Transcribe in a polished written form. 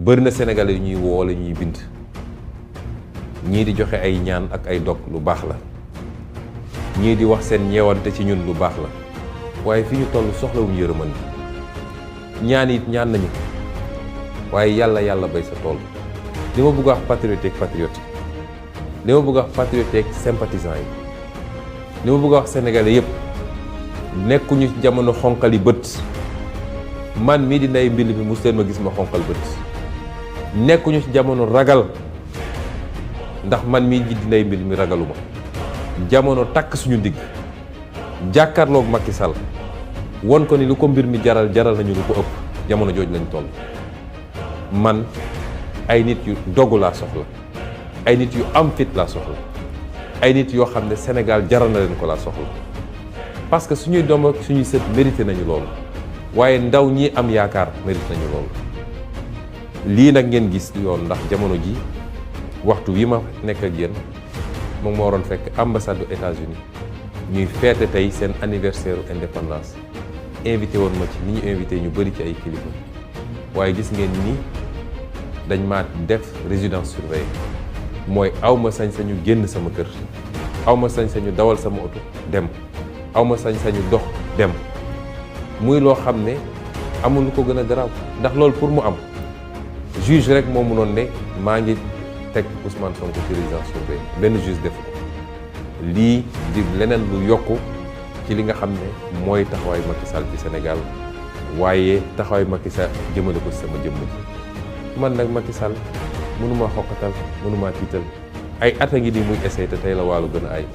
bëri na Sénégalais yu ñuy woo wala ñuy bind ñii di joxe ay ñaan ak ay dog lu baax la ñii di wax seen ñeewante ci ñun lu baax la waaye fi ñu toll soxlawuñu yërmande ñaan it ñaan nañu waaye yàlla bay sa tool li ma bëgg a wax patriote ak patriote li ma bëgg a wax patriote ak sympathisant yi li ma bëgg a wax sénégalais yëpp nekkuñu ci jamono xonqali bët man mii di Ndeye Mbill mi mos leen ma gis ma xonqal bët nekkuñu ci jamono ragal ndax man mii di Ndeye Mbill mi ragaluma jamono takk suñu ndigg jàkkaarloog Macky Sall won ko ni lu ko mbir mi jaral nañu lu ko ëpp jamono jooju lañ toll man ay nit yu dogu laa soxla ay nit yu am fit laa soxla ay nit yoo xam ne Sénégal jaral na leen ko laa soxla parce que suñuy doom ak suñuy sët mérité nañu loolu waaye ndaw ñi am yaakaar mérité nañu loolu lii nag ngeen gis yoon ndax jamono ji waxtu wi ma nekk ak yéen moom moo waroon fekk ambassade du États-Unis ñuy feete tey seen anniversaire indépendance invité woon ma ci ni ñu invité ñu bëri ci ay kilifa waaye gis ngeen ni dañ ma def résidence surveillée mooy aw ma sañ-sañu génn sama kër aw ma sañ-sañu dawal sama oto dem aw ma sañ-sañu dox dem muy loo xam ne amul lu ko gën a garaaw ndax loolu pour mu am juge rek moo mënoon ne maa ngi teg Ousmane Sonko ci résidence surveillée benn juge def ko lii di leneen lu yokku ci li nga xam ne mooy taxawaayu Macky Sall ci Sénégal waaye taxawaayu Macky Sall jëmale ko ci sama jëmm ji man nag Macky Sall mënumaa xokkatal mënumaa tiital ay at a ngi di muy essayé te tey la waalu gën a ay